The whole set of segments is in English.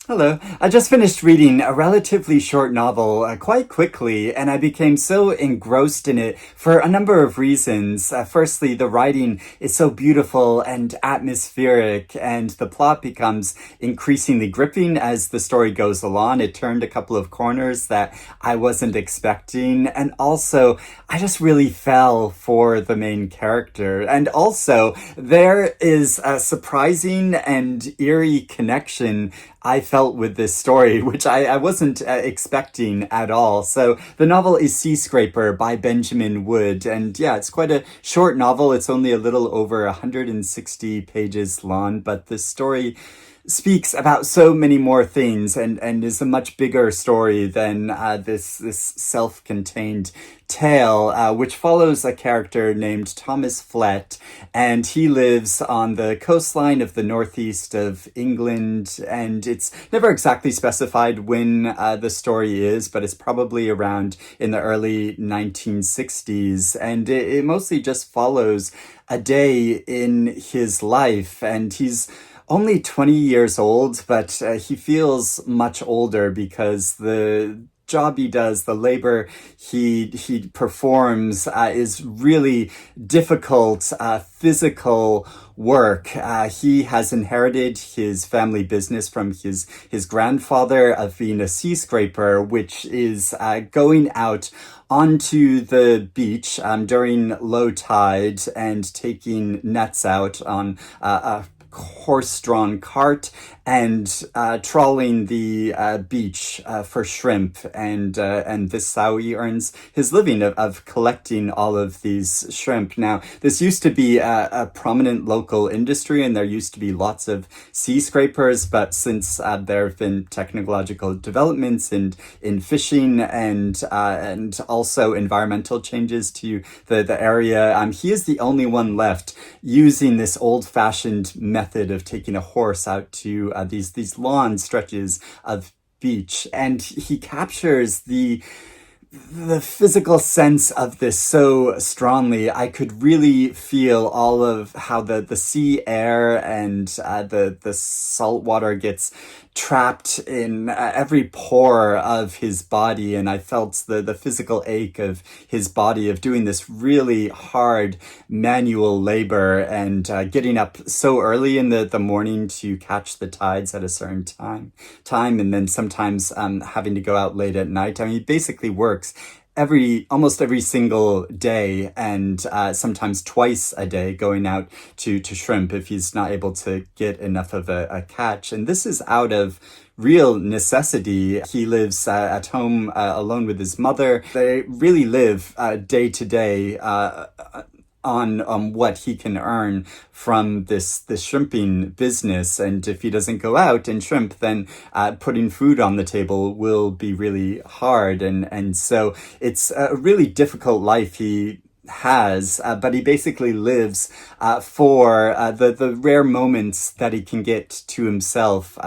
Hello. I just finished reading a relatively short novel quite quickly, and I became so engrossed in it for a number of reasons. Firstly, the writing is so beautiful and atmospheric, and the plot becomes increasingly gripping as the story goes along. It turned a couple of corners that I wasn't expecting, and also I just really fell for the main character. And also, there is a surprising and eerie connection I felt with this story, which I wasn't expecting at all. So the novel is Seascraper by Benjamin Wood. And yeah, it's quite a short novel. It's only a little over 160 pages long, but the story speaks about so many more things and is a much bigger story than this self-contained tale, which follows a character named Thomas Flett, and he lives on the coastline of the northeast of England, and it's never exactly specified when the story is, but it's probably around in the early 1960s, and it mostly just follows a day in his life, and he's only 20 years old, but he feels much older because the job he does, the labor he performs, is really difficult physical work. He has inherited his family business from his grandfather of being a sea scraper, which is going out onto the beach during low tide and taking nets out on a horse-drawn cart and trawling the beach for shrimp, and this is how he earns his living of collecting all of these shrimp. Now, this used to be a prominent local industry, and there used to be lots of sea scrapers, but since there have been technological developments in fishing and also environmental changes to the area, he is the only one left using this old-fashioned method of taking a horse out to these long stretches of beach, and he captures the physical sense of this so strongly. I could really feel all of how the sea air and the salt water gets trapped in every pore of his body, and I felt the physical ache of his body of doing this really hard manual labor and getting up so early in the morning to catch the tides at a certain time, and then sometimes having to go out late at night. I mean, he basically works almost every single day, and sometimes twice a day, going out to shrimp if he's not able to get enough of a catch. And this is out of real necessity. He lives at home alone with his mother. They really live day to day on what he can earn from this shrimping business. And if he doesn't go out and shrimp, then putting food on the table will be really hard. And so it's a really difficult life he has, but he basically lives for the rare moments that he can get to himself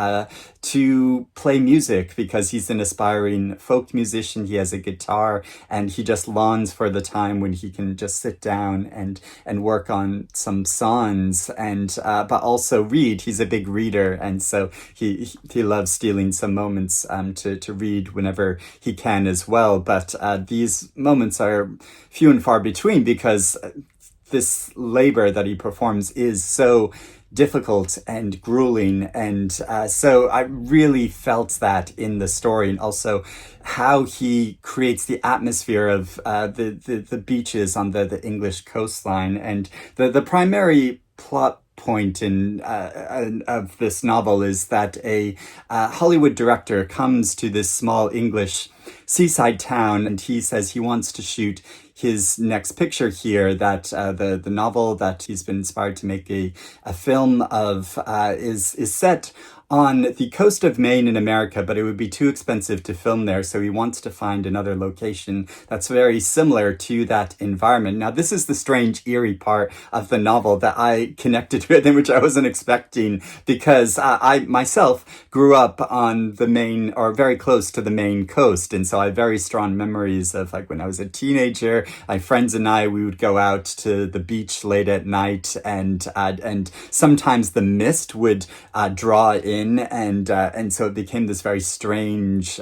to play music, because he's an aspiring folk musician. He has a guitar, and he just longs for the time when he can just sit down and work on some songs, and but also read. He's a big reader, and so he loves stealing some moments to read whenever he can as well. But these moments are few and far between, because this labor that he performs is so difficult and grueling, and so I really felt that in the story, and also how he creates the atmosphere of the beaches on the English coastline. And the primary plot point of this novel is that a Hollywood director comes to this small English seaside town, and he says he wants to shoot his next picture here, that the novel that he's been inspired to make a film of is set on the coast of Maine in America, but it would be too expensive to film there, so he wants to find another location that's very similar to that environment. Now, this is the strange, eerie part of the novel that I connected with, and which I wasn't expecting, because I myself grew up on the Maine, or very close to the Maine coast, and so I have very strong memories of, like, when I was a teenager, my friends and we would go out to the beach late at night, and sometimes the mist would draw in in, and so it became this very strange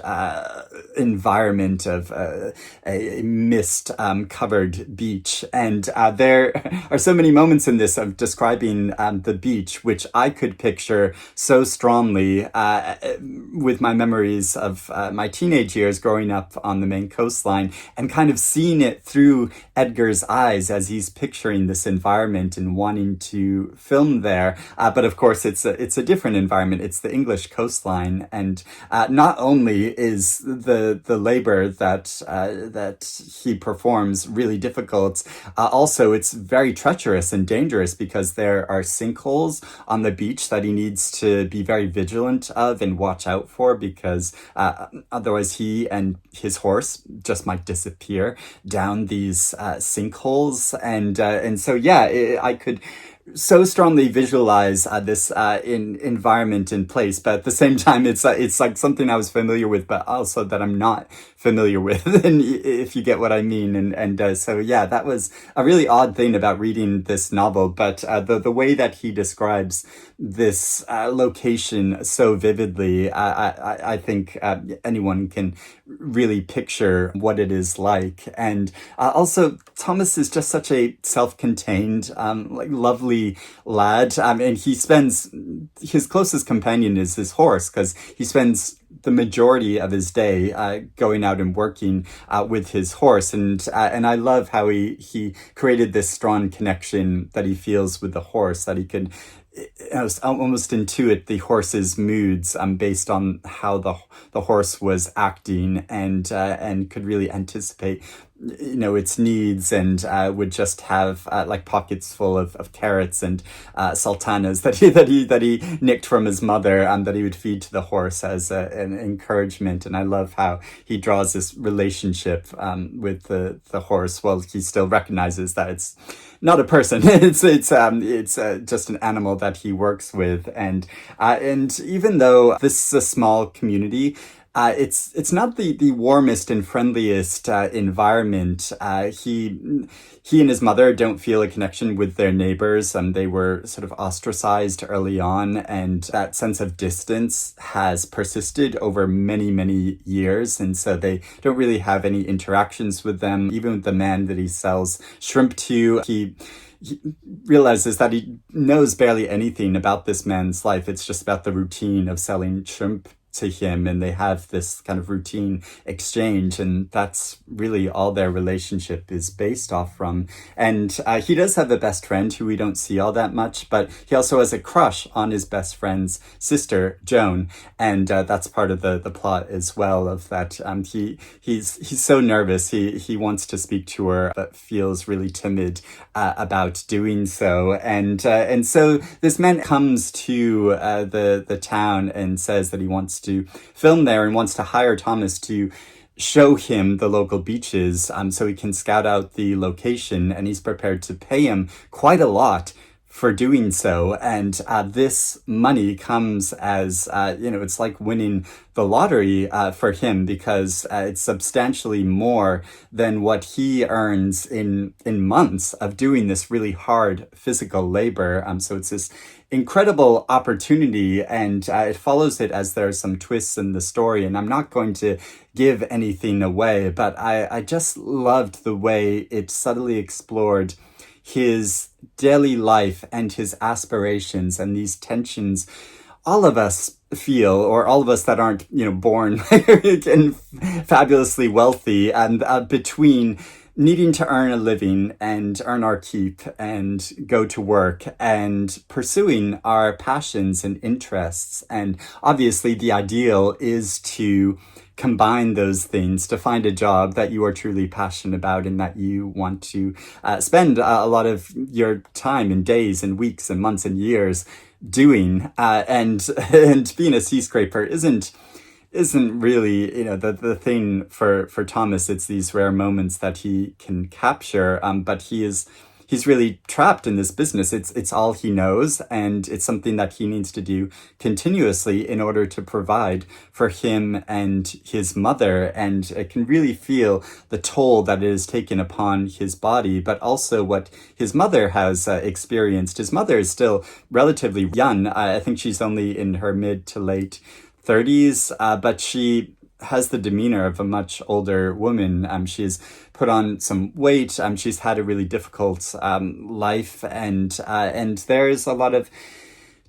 environment of a mist covered beach. And there are so many moments in this of describing the beach, which I could picture so strongly with my memories of my teenage years growing up on the Maine coastline, and kind of seeing it through Edgar's eyes as he's picturing this environment and wanting to film there. But of course, it's a different environment. It's the English coastline, and not only is the labor that he performs really difficult, also it's very treacherous and dangerous because there are sinkholes on the beach that he needs to be very vigilant of and watch out for, because otherwise he and his horse just might disappear down these sinkholes. And so yeah, I could so strongly visualize this environment in place, but at the same time, it's like something I was familiar with, but also that I'm not familiar with, and if you get what I mean. And so yeah, that was a really odd thing about reading this novel. But the way that he describes this location so vividly, I think anyone can really picture what it is like. And also, Thomas is just such a self-contained, like lovely lad. And he spends, his closest companion is his horse, because he spends the majority of his day going out and working with his horse. And I love how he created this strong connection that he feels with the horse, that he could almost intuit the horse's moods based on how the horse was acting, and could really anticipate its needs, and would just have like pockets full of carrots and sultanas that he nicked from his mother, that he would feed to the horse as an encouragement. And I love how he draws this relationship with the horse, while he still recognizes that it's not a person. It's just an animal that he works with. And even though this is a small community, it's not the warmest and friendliest environment. He and his mother don't feel a connection with their neighbors. They were sort of ostracized early on, and that sense of distance has persisted over many, many years. And so they don't really have any interactions with them. Even with the man that he sells shrimp to, he realizes that he knows barely anything about this man's life. It's just about the routine of selling shrimp to him, and they have this kind of routine exchange, and that's really all their relationship is based off from. And he does have a best friend who we don't see all that much, but he also has a crush on his best friend's sister, Joan, and that's part of the plot as well, of that he's so nervous, he wants to speak to her but feels really timid about doing so. And so this man comes to the town and says that he wants to film there and wants to hire Thomas to show him the local beaches, so he can scout out the location, and he's prepared to pay him quite a lot for doing so. And this money comes as, it's like winning the lottery for him, because it's substantially more than what he earns in months of doing this really hard physical labor. So it's this incredible opportunity, and it follows it as there are some twists in the story. And I'm not going to give anything away, but I just loved the way it subtly explored his daily life and his aspirations and these tensions all of us feel, or all of us that aren't, born and fabulously wealthy, and between needing to earn a living and earn our keep and go to work and pursuing our passions and interests. And obviously the ideal is to combine those things, to find a job that you are truly passionate about and that you want to spend a lot of your time and days and weeks and months and years doing. And being a seascraper isn't really, the thing for Thomas. It's these rare moments that he can capture, but he is he's really trapped in this business. It's all he knows, and it's something that he needs to do continuously in order to provide for him and his mother. And it can really feel the toll that it has taken upon his body, but also what his mother has experienced. His mother is still relatively young. I think she's only in her mid to late 30s, but she has the demeanor of a much older woman. She's put on some weight. She's had a really difficult life, and there's a lot of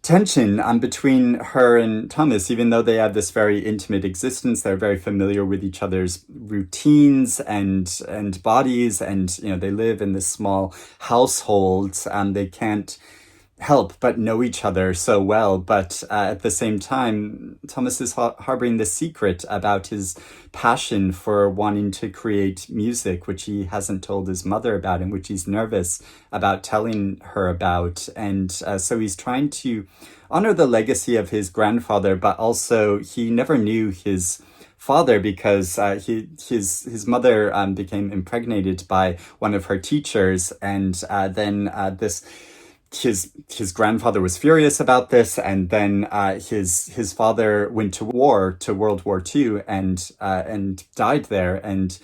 tension between her and Thomas. Even though they have this very intimate existence, they're very familiar with each other's routines and bodies, and they live in this small household. They can't help but know each other so well, but at the same time, Thomas is harboring this secret about his passion for wanting to create music, which he hasn't told his mother about, and which he's nervous about telling her about. And so he's trying to honor the legacy of his grandfather, but also he never knew his father because his mother became impregnated by one of her teachers, and then this his grandfather was furious about this, and then his father went to war, to World War II, and died there, and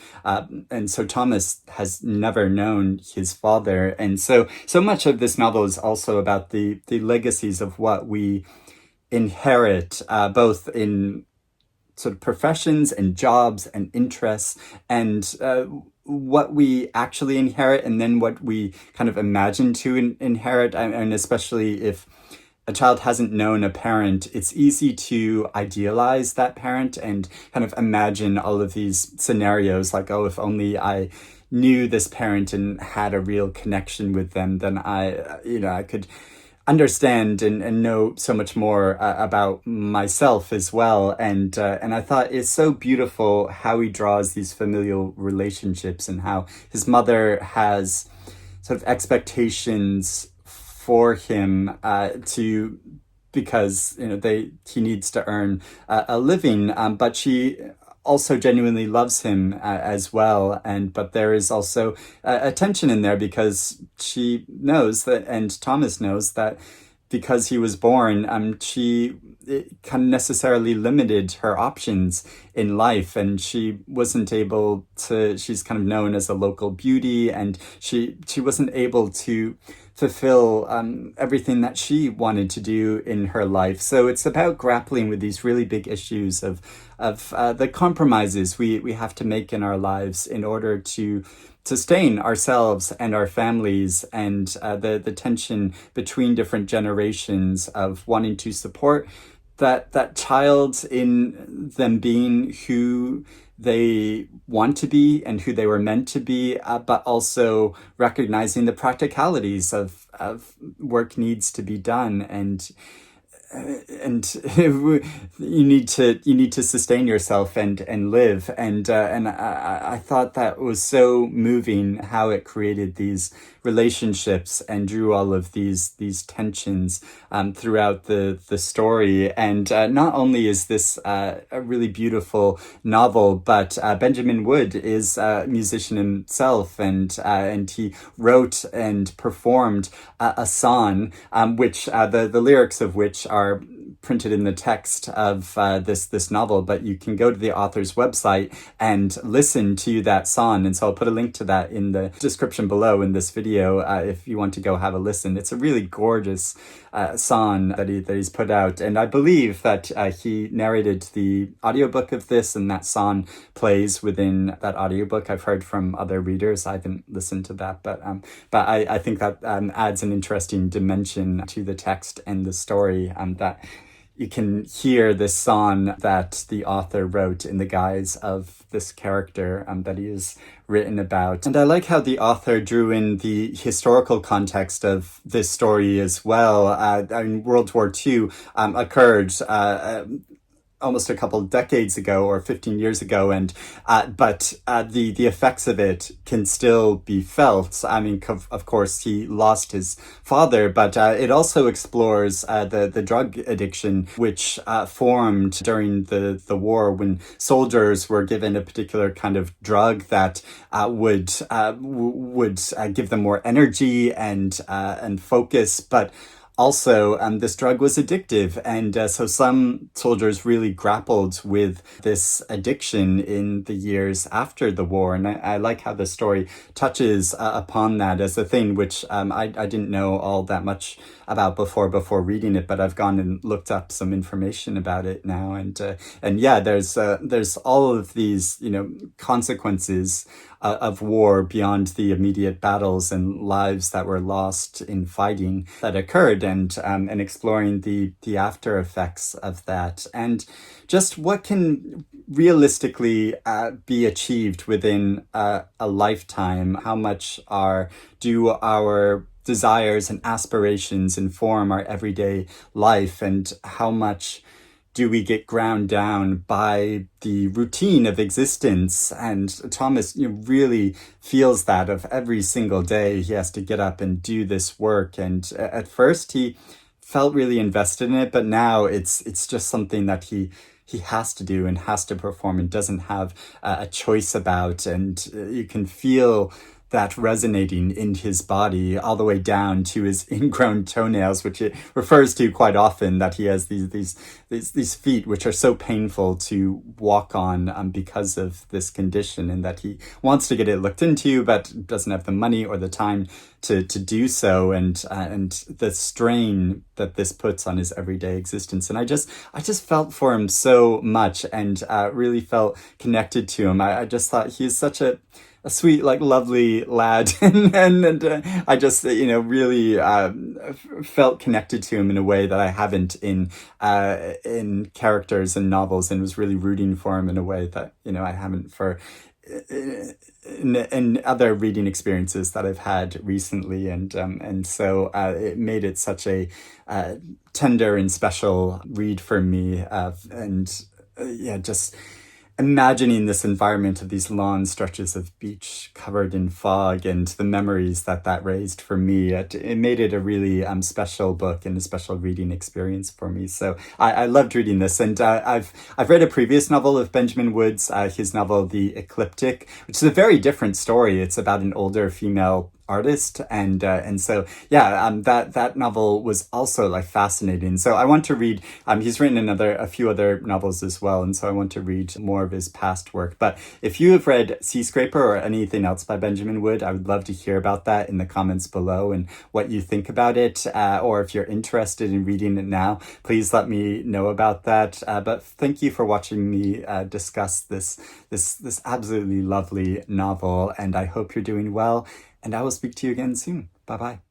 so Thomas has never known his father. And so much of this novel is also about the legacies of what we inherit, both in sort of professions and jobs and interests, and what we actually inherit, and then what we kind of imagine to inherit. And especially if a child hasn't known a parent, it's easy to idealize that parent and kind of imagine all of these scenarios like, oh, if only I knew this parent and had a real connection with them, then I could understand and know so much more about myself as well. And I thought it's so beautiful how he draws these familial relationships, and how his mother has sort of expectations for him because he needs to earn a living, but she also genuinely loves him as well. But there is also a tension in there, because she knows that, and Thomas knows that, because he was born, she kind of necessarily limited her options in life, and she wasn't able to. She's kind of known as a local beauty, and she wasn't able to fulfill everything that she wanted to do in her life. So it's about grappling with these really big issues of the compromises we have to make in our lives in order to sustain ourselves and our families, and the tension between different generations of wanting to support that child in them being who they want to be and who they were meant to be, but also recognizing the practicalities of work needs to be done, and you need to sustain yourself and live. And I thought that was so moving, how it created these relationships and drew all of these tensions throughout the story. And not only is this a really beautiful novel, but Benjamin Wood is a musician himself, and he wrote and performed a song, which the lyrics of which are printed in the text of this novel, but you can go to the author's website and listen to that song. And so I'll put a link to that in the description below in this video if you want to go have a listen. It's a really gorgeous song that he's put out, and I believe that he narrated the audiobook of this, and that song plays within that audiobook. I've heard from other readers. I haven't listened to that, but I think that adds an interesting dimension to the text and the story, that you can hear this song that the author wrote in the guise of this character that he has written about. And I like how the author drew in the historical context of this story as well. World War II occurred almost a couple decades ago or 15 years ago, and but the effects of it can still be felt. I mean, of course, he lost his father, but it also explores the drug addiction which formed during the war, when soldiers were given a particular kind of drug that would give them more energy and focus, but also, this drug was addictive, and so some soldiers really grappled with this addiction in the years after the war. And I like how the story touches upon that as a thing which I didn't know all that much about before reading it, but I've gone and looked up some information about it now, and yeah, there's all of these consequences of war beyond the immediate battles and lives that were lost in fighting that occurred, and exploring the after effects of that, and just what can realistically be achieved within a lifetime. How much do our desires and aspirations inform our everyday life, and how much do we get ground down by the routine of existence? And Thomas really feels that of every single day he has to get up and do this work. And at first he felt really invested in it, but now it's just something that he has to do and has to perform and doesn't have a choice about. And you can feel that resonating in his body all the way down to his ingrown toenails, which it refers to quite often, that he has these feet which are so painful to walk on because of this condition, and that he wants to get it looked into but doesn't have the money or the time to do so, and the strain that this puts on his everyday existence. And I just felt for him so much, and really felt connected to him. I just thought he's such a sweet, lovely lad, and I just really felt connected to him in a way that I haven't in characters and novels, and was really rooting for him in a way that I haven't for in other reading experiences that I've had recently, and so it made it such a tender and special read for me, and yeah, just imagining this environment of these long stretches of beach covered in fog, and the memories that raised for me, it made it a really special book and a special reading experience for me. So I loved reading this, and I've read a previous novel of Benjamin Wood's, his novel The Ecliptic, which is a very different story. It's about an older female artist, and so yeah, that novel was also fascinating. So I want to read, he's written a few other novels as well, and so I want to read more of his past work. But if you have read Seascraper or anything else by Benjamin Wood, I would love to hear about that in the comments below, and what you think about it, or if you're interested in reading it now, please let me know about that. But thank you for watching me discuss this absolutely lovely novel, and I hope you're doing well. And I will speak to you again soon. Bye-bye.